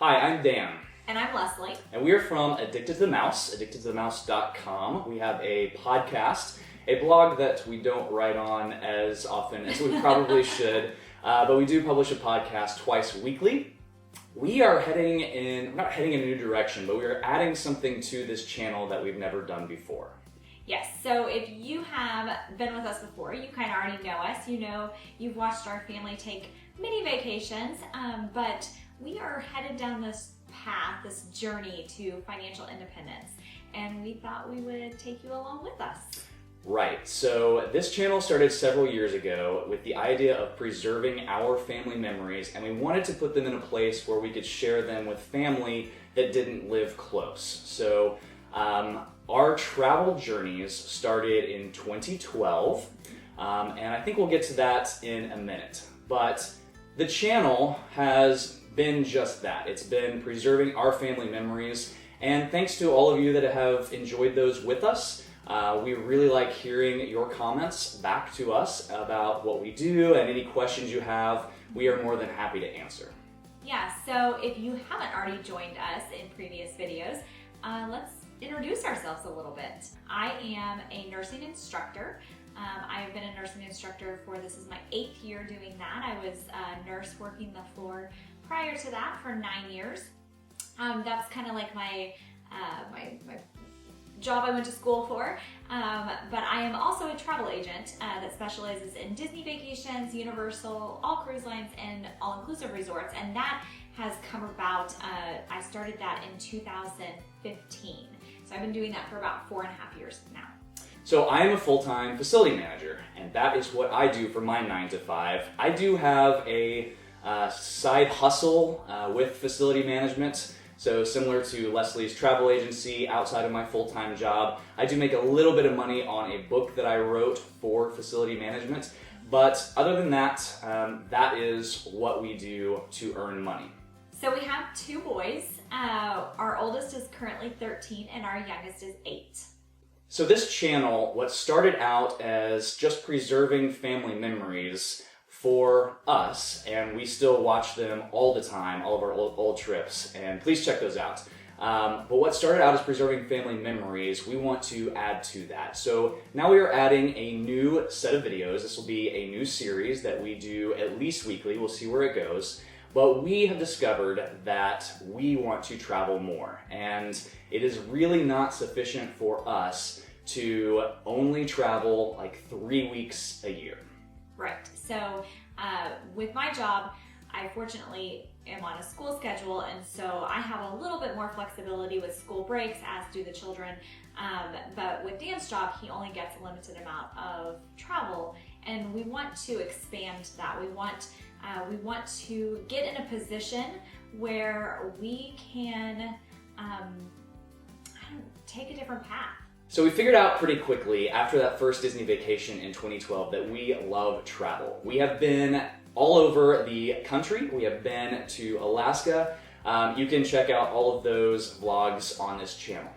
Hi, I'm Dan. And I'm Leslie. And we are from Addicted to the Mouse, addictedtothemouse.com. We have a podcast, a blog that we don't write on as often as we probably should, but we do publish a podcast twice weekly. We are not heading in a new direction, but we are adding something to this channel that we've never done before. Yes, so if you have been with us before, you kind of already know us. You know, you've watched our family take mini vacations, but we are headed down this path, this journey to financial independence, and we thought we would take you along with us. Right, so this channel started several years ago with the idea of preserving our family memories, and we wanted to put them in a place where we could share them with family that didn't live close. So our travel journeys started in 2012, and I think we'll get to that in a minute. But the channel has been just that. It's been preserving our family memories, and thanks to all of you that have enjoyed those with us. We really like hearing your comments back to us about what we do, and any questions you have, we are more than happy to answer. Yeah, so if you haven't already joined us in previous videos, let's introduce ourselves a little bit. I am a nursing instructor. I have been a nursing instructor this is my 8th year doing that. I was a nurse working the floor prior to that for 9 years. That's kind of like my job I went to school for, but I am also a travel agent that specializes in Disney vacations, Universal, all cruise lines, and all-inclusive resorts, and that has come about, I started that in 2015, so I've been doing that for about 4.5 years now. So I am a full-time facility manager, and that is what I do for my 9 to 5. I do have a side hustle with facility management. So similar to Leslie's travel agency, outside of my full-time job, I do make a little bit of money on a book that I wrote for facility management. But other than that, that is what we do to earn money. So we have 2 boys. Our oldest is currently 13 and our youngest is 8. So this channel, what started out as just preserving family memories for us, and we still watch them all the time, all of our old trips, and please check those out. But what started out as preserving family memories, we want to add to that. So now we are adding a new set of videos. This will be a new series that we do at least weekly. We'll see where it goes. But we have discovered that we want to travel more, and it is really not sufficient for us to only travel like 3 weeks a year. Right. So with my job, I fortunately am on a school schedule, and so I have a little bit more flexibility with school breaks, as do the children. But with Dan's job, he only gets a limited amount of travel, and we want to expand that. We want to get in a position where we can take a different path. So we figured out pretty quickly after that first Disney vacation in 2012 that we love travel. We have been all over the country. We have been to Alaska. You can check out all of those vlogs on this channel.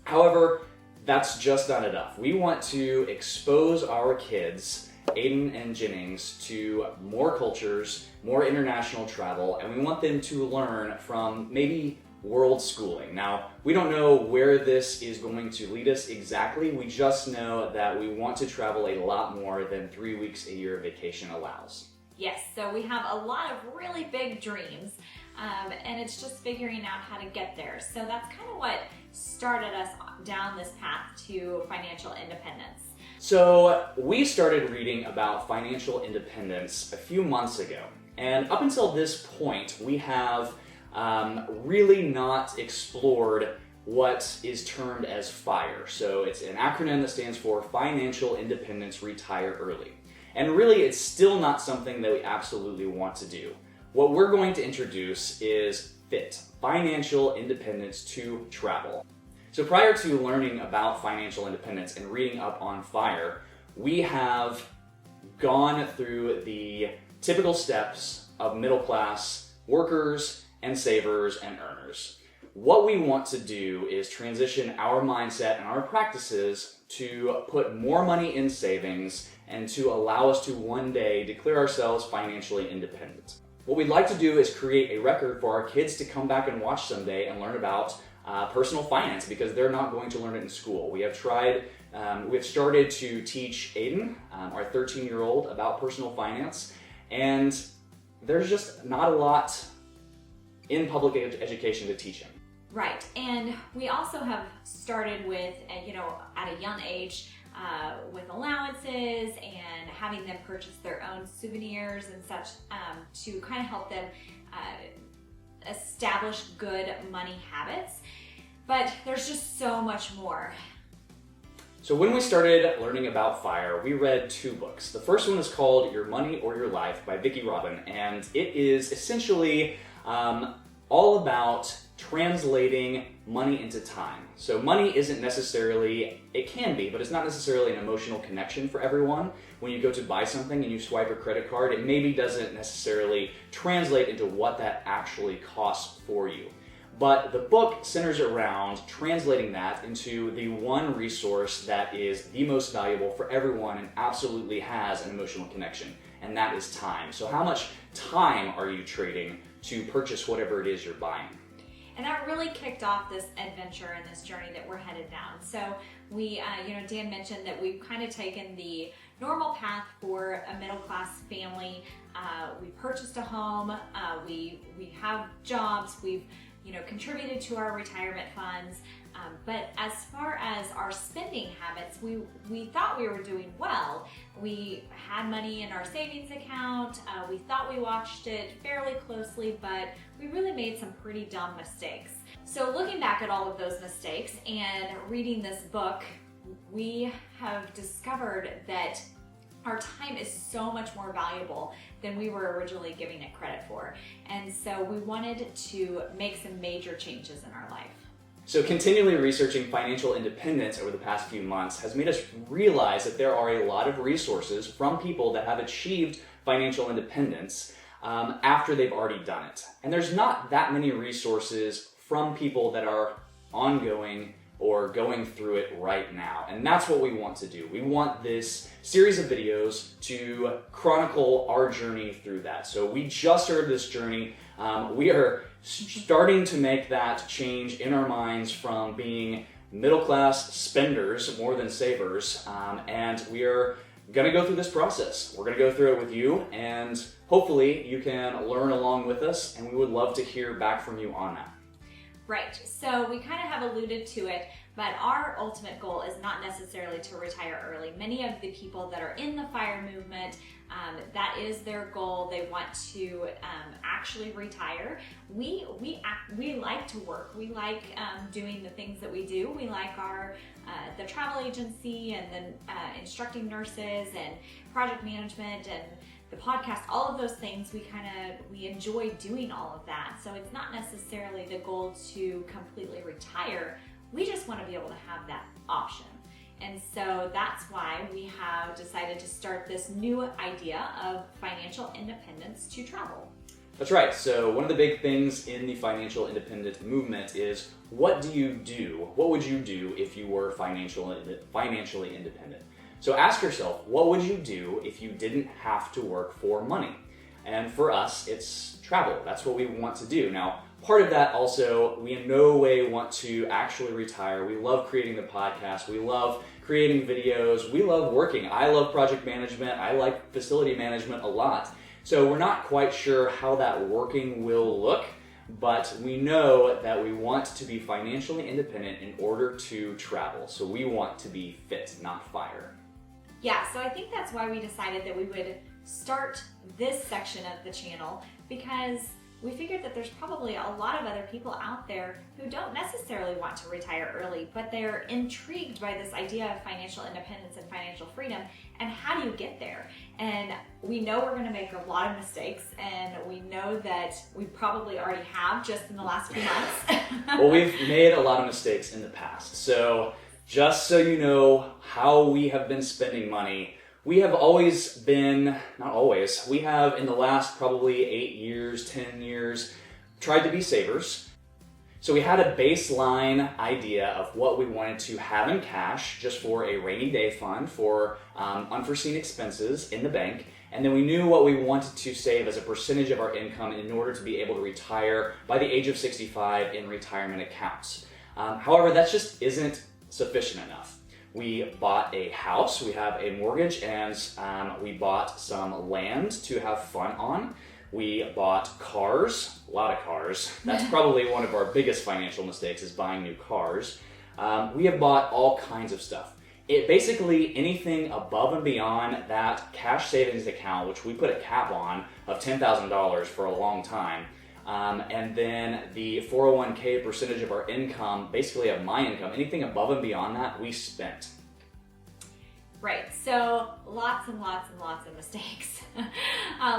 However, that's just not enough. We want to expose our kids, Aiden and Jennings, to more cultures, more international travel, and we want them to learn from maybe world schooling. Now, we don't know where this is going to lead us exactly. We just know that we want to travel a lot more than 3 weeks a year vacation allows. Yes, so we have a lot of really big dreams, and it's just figuring out how to get there. So that's kind of what started us down this path to financial independence. So we started reading about financial independence a few months ago, and up until this point, we have really not explored what is termed as FIRE. So it's an acronym that stands for Financial Independence Retire Early. And really, it's still not something that we absolutely want to do. What we're going to introduce is FIT, Financial Independence to Travel. So prior to learning about financial independence and reading up on FIRE, we have gone through the typical steps of middle class workers and savers and earners. What we want to do is transition our mindset and our practices to put more money in savings and to allow us to one day declare ourselves financially independent. What we'd like to do is create a record for our kids to come back and watch someday and learn about personal finance, because they're not going to learn it in school. We've started to teach Aiden, our 13-year-old, about personal finance, and there's just not a lot in public education to teach him. Right, and we also have started with, at a young age, with allowances and having them purchase their own souvenirs and such, to kind of help them establish good money habits. But there's just so much more. So when we started learning about FIRE, we read 2 books. The first one is called Your Money or Your Life by Vicki Robin, and it is essentially all about translating money into time. So money isn't necessarily, it can be, but it's not necessarily an emotional connection for everyone. When you go to buy something and you swipe a credit card, it maybe doesn't necessarily translate into what that actually costs for you. But the book centers around translating that into the one resource that is the most valuable for everyone and absolutely has an emotional connection, and that is time. So how much time are you trading to purchase whatever it is you're buying? And that really kicked off this adventure and this journey that we're headed down. So we, Dan mentioned that we've kind of taken the normal path for a middle-class family. We purchased a home, we have jobs, we've contributed to our retirement funds, but as far as our spending habits, we thought we were doing well. We had money in our savings account, we thought we watched it fairly closely, but we really made some pretty dumb mistakes. So looking back at all of those mistakes and reading this book, we have discovered that our time is so much more valuable than we were originally giving it credit for. And so we wanted to make some major changes in our life. So continually researching financial independence over the past few months has made us realize that there are a lot of resources from people that have achieved financial independence after they've already done it. And there's not that many resources from people that are ongoing or going through it right now. And that's what we want to do. We want this series of videos to chronicle our journey through that. So we just started this journey. We are starting to make that change in our minds from being middle-class spenders more than savers. And we are gonna go through this process. We're gonna go through it with you, and hopefully you can learn along with us, and we would love to hear back from you on that. Right, so we kind of have alluded to it, but our ultimate goal is not necessarily to retire early. Many of the people that are in the FIRE movement, that is their goal. They want to actually retire. We like to work. We like doing the things that we do. We like our the travel agency and then instructing nurses and project management and the podcast, all of those things, we enjoy doing all of that. So it's not necessarily the goal to completely retire. We just want to be able to have that option. And so that's why we have decided to start this new idea of financial independence to travel. That's right. So one of the big things in the financial independent movement is, what do you do? What would you do if you were financially independent? So ask yourself, what would you do if you didn't have to work for money? And for us, it's travel. That's what we want to do. Now, part of that also, we in no way want to actually retire. We love creating the podcast. We love creating videos. We love working. I love project management. I like facility management a lot. So we're not quite sure how that working will look, but we know that we want to be financially independent in order to travel. So we want to be fit, not FIRE. Yeah, so I think that's why we decided that we would start this section of the channel, because we figured that there's probably a lot of other people out there who don't necessarily want to retire early, but they're intrigued by this idea of financial independence and financial freedom, and how do you get there? And we know we're going to make a lot of mistakes, and we know that we probably already have just in the last few months. Well, we've made a lot of mistakes in the past. So just so you know how we have been spending money, we have always been, not always, we have in the last probably 8 years, 10 years, tried to be savers. So we had a baseline idea of what we wanted to have in cash just for a rainy day fund, for unforeseen expenses in the bank. and then we knew what we wanted to save as a percentage of our income in order to be able to retire by the age of 65 in retirement accounts. However, that just isn't sufficient enough. We bought a house, we have a mortgage, and we bought some land to have fun on. We bought cars, a lot of cars. That's probably one of our biggest financial mistakes, is buying new cars. We have bought all kinds of stuff. Basically anything above and beyond that cash savings account, which we put a cap on of $10,000 for a long time, and then the 401k percentage of our income, basically of my income, anything above and beyond that, we spent. Right, so lots and lots and lots of mistakes.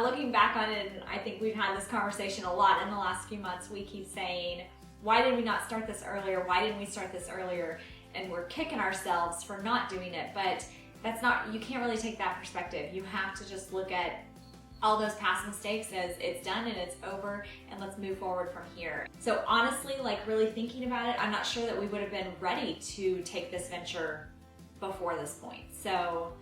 Looking back on it, and I think we've had this conversation a lot in the last few months, we keep saying, why did we not start this earlier? Why didn't we start this earlier? And we're kicking ourselves for not doing it, but that's not, you can't really take that perspective. You have to just look at all those past mistakes as it's done and it's over, and let's move forward from here. So honestly, like really thinking about it, I'm not sure that we would have been ready to take this venture before this point. So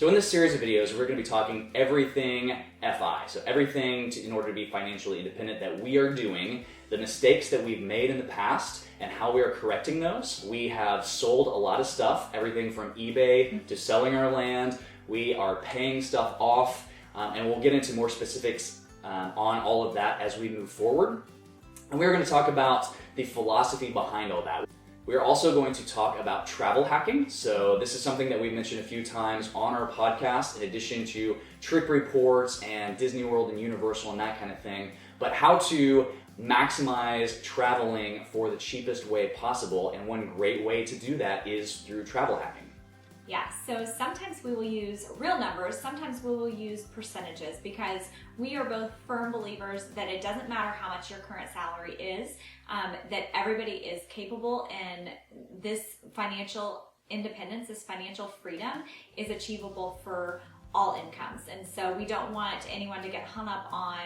in this series of videos, we're going to be talking everything FI. So everything in order to be financially independent that we are doing, the mistakes that we've made in the past, and how we are correcting those. We have sold a lot of stuff, everything from eBay to selling our land. We are paying stuff off, and we'll get into more specifics on all of that as we move forward. And we're going to talk about the philosophy behind all that. We're also going to talk about travel hacking. So this is something that we've mentioned a few times on our podcast, in addition to trip reports and Disney World and Universal and that kind of thing, but how to maximize traveling for the cheapest way possible. And one great way to do that is through travel hacking. Yeah, so sometimes we will use real numbers, sometimes we will use percentages, because we are both firm believers that it doesn't matter how much your current salary is, that everybody is capable, and this financial independence, this financial freedom is achievable for all incomes. And so we don't want anyone to get hung up on,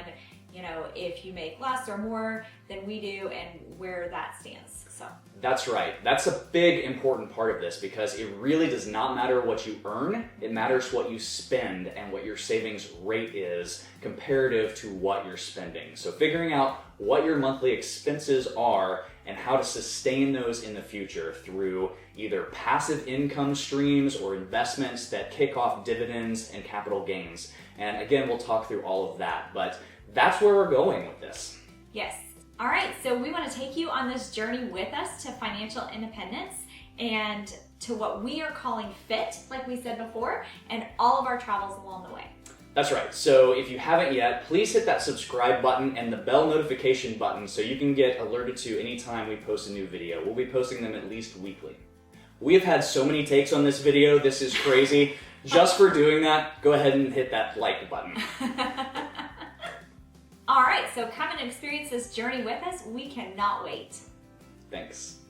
you know, if you make less or more than we do and where that stands. So that's right. That's a big important part of this, because it really does not matter what you earn. It matters what you spend and what your savings rate is comparative to what you're spending. So figuring out what your monthly expenses are and how to sustain those in the future through either passive income streams or investments that kick off dividends and capital gains. And again, we'll talk through all of that, but that's where we're going with this. Yes. All right, so we want to take you on this journey with us to financial independence and to what we are calling FIT, like we said before, and all of our travels along the way. That's right. So if you haven't yet, please hit that subscribe button and the bell notification button so you can get alerted to anytime we post a new video. We'll be posting them at least weekly. We have had so many takes on this video. This is crazy. Just for doing that, go ahead and hit that like button. All right, so come and experience this journey with us. We cannot wait. Thanks.